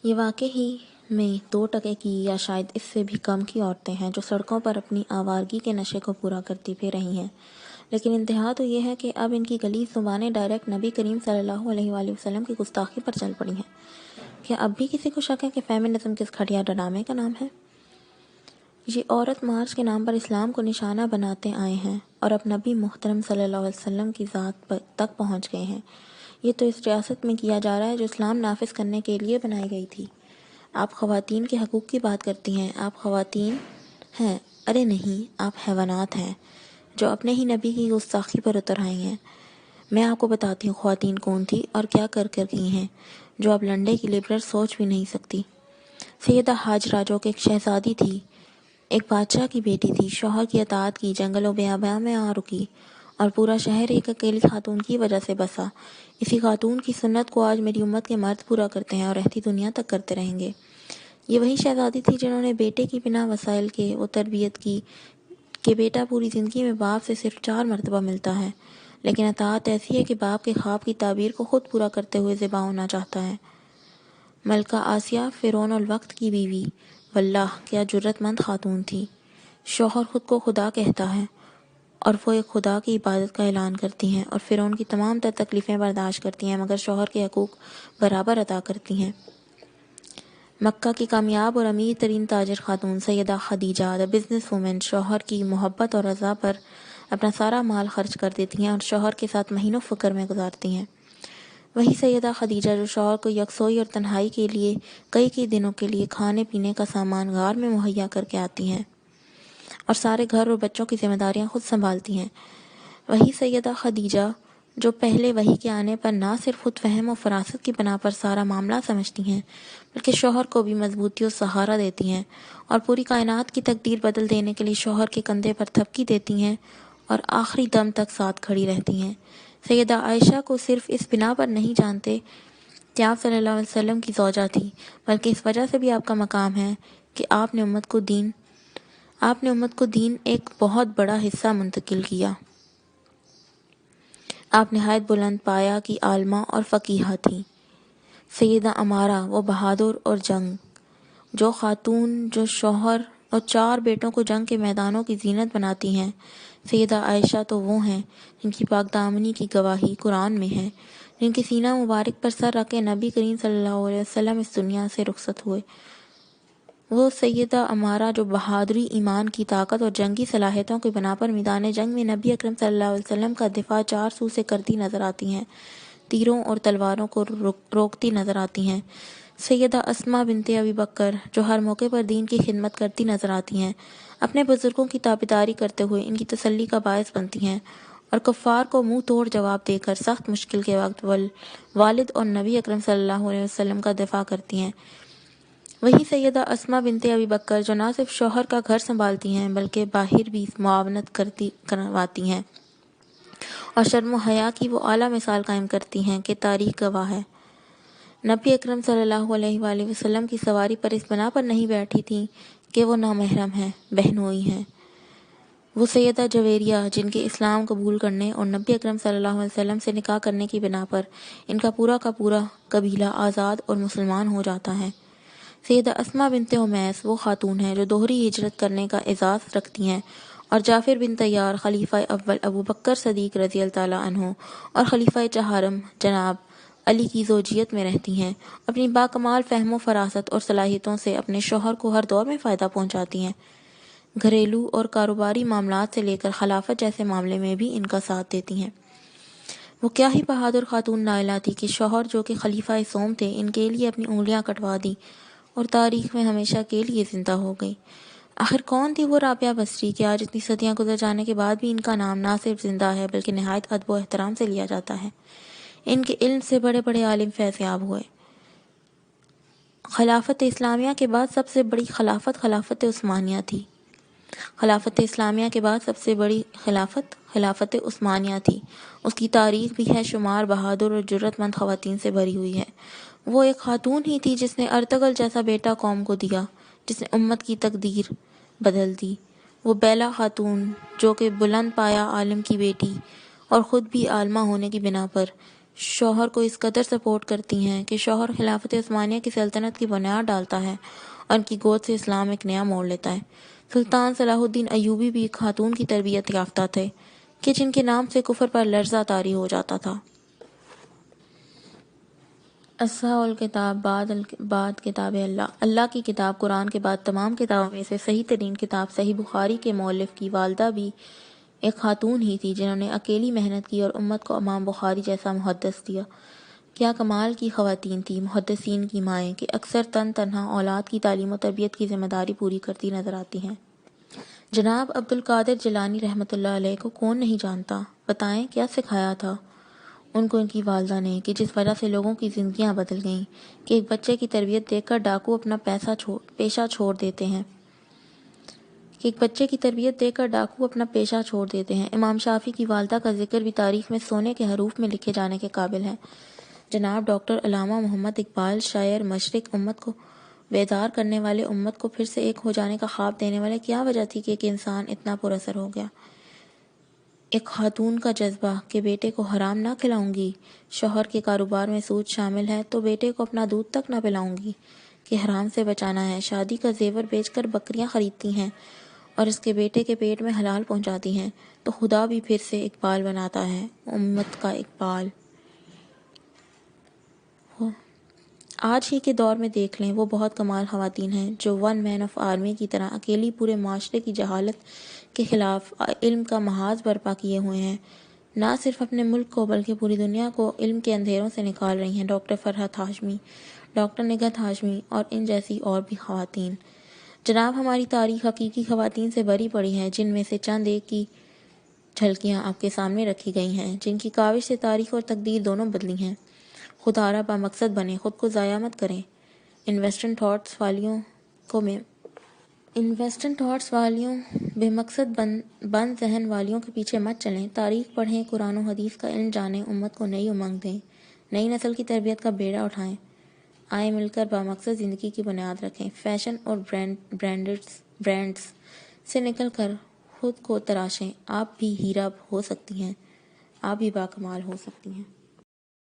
یہ واقعی میں 2% کی یا شاید اس سے بھی کم کی عورتیں ہیں جو سڑکوں پر اپنی آوارگی کے نشے کو پورا کرتی پھر رہی ہیں، لیکن انتہا تو یہ ہے کہ اب ان کی غلیظ زبانیں ڈائریکٹ نبی کریم صلی اللہ علیہ وآلہ وسلم کی گستاخی پر چل پڑی ہیں۔ کیا اب بھی کسی کو شک ہے کہ فیمنزم کس گھٹیا ڈرامے کا نام ہے؟ یہ عورت مارچ کے نام پر اسلام کو نشانہ بناتے آئے ہیں اور اب نبی محترم صلی اللہ علیہ وسلم کی ذات تک پہنچ گئے ہیں۔ یہ تو اس ریاست میں کیا جا رہا ہے جو اسلام نافذ کرنے کے لیے بنائی گئی تھی۔ آپ خواتین کے حقوق کی بات کرتی ہیں، آپ خواتین ہیں؟ ارے نہیں، آپ حیوانات ہیں جو اپنے ہی نبی کی گستاخی پر اتر آئی ہیں۔ میں آپ کو بتاتی ہوں خواتین کون تھی اور کیا کر گئی ہیں جو اب لنڈے کی لبرل سوچ بھی نہیں سکتی۔ سیدہ ہاجرہ جو کہ ایک شہزادی تھی، ایک بادشاہ کی بیٹی تھی، شوہر کی اطاعت کی، جنگل و بیاباں میں آ رکی اور پورا شہر ایک اکیلی خاتون کی وجہ سے بسا۔ اسی خاتون کی سنت کو آج میری امت کے مرد پورا کرتے ہیں اور رہتی دنیا تک کرتے رہیں گے۔ یہ وہی شہزادی تھی جنہوں نے بیٹے کی بنا وسائل کے وہ تربیت کی کہ بیٹا پوری زندگی میں باپ سے صرف 4 مرتبہ ملتا ہے، لیکن اطاعت ایسی ہے کہ باپ کے خواب کی تعبیر کو خود پورا کرتے ہوئے ذبح ہونا چاہتا ہے۔ ملکہ آسیہ فرعون الوقت کی بیوی، واللہ کیا جرت مند خاتون تھی۔ شوہر خود کو خدا کہتا ہے اور وہ ایک خدا کی عبادت کا اعلان کرتی ہیں اور فرعون کی تمام تر تکلیفیں برداشت کرتی ہیں مگر شوہر کے حقوق برابر ادا کرتی ہیں۔ مکہ کی کامیاب اور امیر ترین تاجر خاتون سیدہ خدیجہ، دا بزنس وومن، شوہر کی محبت اور رضا پر اپنا سارا مال خرچ کر دیتی ہیں اور شوہر کے ساتھ مہینوں فکر میں گزارتی ہیں۔ وہی سیدہ خدیجہ جو شوہر کو یکسوئی اور تنہائی کے لیے کئی دنوں کے لیے کھانے پینے کا سامان غار میں مہیا کر کے آتی ہیں اور سارے گھر اور بچوں کی ذمہ داریاں خود سنبھالتی ہیں۔ وہی سیدہ خدیجہ جو پہلے وحی کے آنے پر نہ صرف خود فہم و فراست کی بنا پر سارا معاملہ سمجھتی ہیں بلکہ شوہر کو بھی مضبوطی و سہارا دیتی ہیں اور پوری کائنات کی تقدیر بدل دینے کے لیے شوہر کے کندھے پر تھپکی دیتی ہیں اور آخری دم تک ساتھ کھڑی رہتی ہیں۔ سیدہ عائشہ کو صرف اس بنا پر نہیں جانتے کہ آپ صلی اللہ علیہ وسلم کی زوجہ تھی بلکہ اس وجہ سے بھی آپ کا مقام ہے کہ آپ نے امت کو دین ایک بہت بڑا حصہ منتقل کیا۔ آپ نہایت بلند پایا کی عالمہ اور فقیہہ تھیں۔ سیدہ عمارہ وہ بہادر اور جنگ جو خاتون جو شوہر اور 4 بیٹوں کو جنگ کے میدانوں کی زینت بناتی ہیں۔ سیدہ عائشہ تو وہ ہیں جن کی پاک دامنی کی گواہی قرآن میں ہے، جن کے سینہ مبارک پر سر رکھ کے نبی کریم صلی اللہ علیہ وسلم اس دنیا سے رخصت ہوئے۔ وہ سیدہ عمارہ جو بہادری، ایمان کی طاقت اور جنگی صلاحیتوں کی بنا پر میدان جنگ میں نبی اکرم صلی اللہ علیہ وسلم کا دفاع 4 سو سے کرتی نظر آتی ہیں، تیروں اور تلواروں کو روکتی نظر آتی ہیں۔ سیدہ اسماء بنت ابی بکر جو ہر موقع پر دین کی خدمت کرتی نظر آتی ہیں، اپنے بزرگوں کی تابعداری کرتے ہوئے ان کی تسلی کا باعث بنتی ہیں اور کفار کو منہ توڑ جواب دے کر سخت مشکل کے وقت والد اور نبی اکرم صلی اللہ علیہ وسلم کا دفاع کرتی ہیں۔ وہی سیدہ اسماء بنت ابی بکر جو نہ صرف شوہر کا گھر سنبھالتی ہیں بلکہ باہر بھی معاونت کرواتی ہیں اور شرم و حیا کی وہ اعلیٰ مثال قائم کرتی ہیں کہ تاریخ گواہ ہے۔ نبی اکرم صلی اللہ علیہ وآلہ وسلم کی سواری پر اس بنا پر نہیں بیٹھی تھیں کہ وہ نامحرم ہیں، بہنوئی ہیں۔ وہ سیدہ جویریہ جن کے اسلام قبول کرنے اور نبی اکرم صلی اللہ علیہ وسلم سے نکاح کرنے کی بنا پر ان کا پورا قبیلہ آزاد اور مسلمان ہو جاتا ہے۔ سیدہ اسماء بنت امیس وہ خاتون ہیں جو دوہری ہجرت کرنے کا اعزاز رکھتی ہیں اور جعفر بن طیار خلیفہ اول ابو بکر صدیق رضی اللہ تعالیٰ عنہ اور خلیفہ چہارم جناب علی کی زوجیت میں رہتی ہیں، اپنی باکمال فہم و فراست اور صلاحیتوں سے اپنے شوہر کو ہر دور میں فائدہ پہنچاتی ہیں، گھریلو اور کاروباری معاملات سے لے کر خلافت جیسے معاملے میں بھی ان کا ساتھ دیتی ہیں۔ وہ کیا ہی بہادر خاتون نائلہ تھی کہ شوہر جو کہ خلیفہ سوم تھے ان کے لیے اپنی انگلیاں کٹوا دی اور تاریخ میں ہمیشہ کے لیے زندہ ہو گئی۔ آخر کون تھی وہ رابعہ بصری کہ آج اتنی صدیاں گزر جانے کے بعد بھی ان کا نام نہ صرف زندہ ہے بلکہ نہایت ادب و احترام سے لیا جاتا ہے۔ ان کے علم سے بڑے بڑے عالم فیض یاب ہوئے۔ خلافت اسلامیہ کے بعد سب سے بڑی خلافت خلافت عثمانیہ تھی۔ خلافت اسلامیہ کے بعد سب سے بڑی خلافت خلافت عثمانیہ تھی۔ اس کی تاریخ بھی ہے شمار بہادر اور جرت مند خواتین سے بھری ہوئی ہے۔ وہ ایک خاتون ہی تھی جس نے ارطغرل جیسا بیٹا قوم کو دیا، جس نے امت کی تقدیر بدل دی۔ وہ بیلا خاتون جو کہ بلند پایا عالم کی بیٹی اور خود بھی عالمہ ہونے کی بنا پر شوہر کو اس قدر سپورٹ کرتی ہیں کہ شوہر خلافت عثمانیہ کی سلطنت کی بنیاد ڈالتا ہے اور ان کی گود سے اسلام ایک نیا موڑ لیتا ہے۔ سلطان صلاح الدین ایوبی بھی ایک خاتون کی تربیت یافتہ تھے کہ جن کے نام سے کفر پر لرزہ طاری ہو جاتا تھا۔ اصحاء الکتاب بعد کتاب اللہ کی کتاب قرآن کے بعد تمام کتابوں میں سے صحیح ترین کتاب صحیح بخاری کے مؤلف کی والدہ بھی ایک خاتون ہی تھی جنہوں نے اکیلی محنت کی اور امت کو امام بخاری جیسا محدث دیا۔ کیا کمال کی خواتین تھی محدثین کی مائیں کہ اکثر تنہا اولاد کی تعلیم و تربیت کی ذمہ داری پوری کرتی نظر آتی ہیں۔ جناب عبد القادر جیلانی رحمۃ اللہ علیہ کو کون نہیں جانتا؟ بتائیں کیا سکھایا تھا ان کو ان کی والدہ نے کہ جس وجہ سے لوگوں کی زندگیاں بدل گئیں، کہ ایک بچے کی تربیت دیکھ کر ڈاکو اپنا پیشہ چھوڑ دیتے ہیں۔ امام شافعی کی والدہ کا ذکر بھی تاریخ میں سونے کے حروف میں لکھے جانے کے قابل ہے۔ جناب ڈاکٹر علامہ محمد اقبال شاعر مشرق امت کو بیدار کرنے والے، امت کو پھر سے ایک ہو جانے کا خواب دینے والے، کیا وجہ تھی کہ ایک انسان اتنا پر اثر ہو گیا؟ ایک خاتون کا جذبہ کہ بیٹے کو حرام نہ کھلاؤں گی، شوہر کے کاروبار میں سود شامل ہے تو بیٹے کو اپنا دودھ تک نہ پلاؤں گی کہ حرام سے بچانا ہے، شادی کا زیور بیچ کر بکریاں خریدتی ہیں اور اس کے بیٹے کے پیٹ میں حلال پہنچاتی ہیں، تو خدا بھی پھر سے اقبال بناتا ہے، امت کا اقبال۔ آج ہی کے دور میں دیکھ لیں، وہ بہت کمال خواتین ہیں جو ون مین آف آرمی کی طرح اکیلی پورے معاشرے کی جہالت کے خلاف علم کا محاذ برپا کیے ہوئے ہیں، نہ صرف اپنے ملک کو بلکہ پوری دنیا کو علم کے اندھیروں سے نکال رہی ہیں۔ ڈاکٹر فرحت ہاشمی، ڈاکٹر نگہت ہاشمی اور ان جیسی اور بھی خواتین۔ جناب ہماری تاریخ حقیقی خواتین سے بھری پڑی ہے، جن میں سے چند ایک کی جھلکیاں آپ کے سامنے رکھی گئی ہیں، جن کی کاوش سے تاریخ اور تقدیر دونوں بدلی ہیں۔ خودآرا با مقصد بنیں، خود کو ضائع مت کریں۔ انویسٹنٹ تھاٹس والیوں بے مقصد بند ذہن والیوں کے پیچھے مت چلیں۔ تاریخ پڑھیں، قرآن و حدیث کا علم جانیں، امت کو نئی امنگ دیں، نئی نسل کی تربیت کا بیڑا اٹھائیں۔ آئیں مل کر با مقصد زندگی کی بنیاد رکھیں۔ فیشن اور برانڈز سے نکل کر خود کو تراشیں۔ آپ بھی ہیرا ہو سکتی ہیں، آپ بھی باکمال ہو سکتی ہیں۔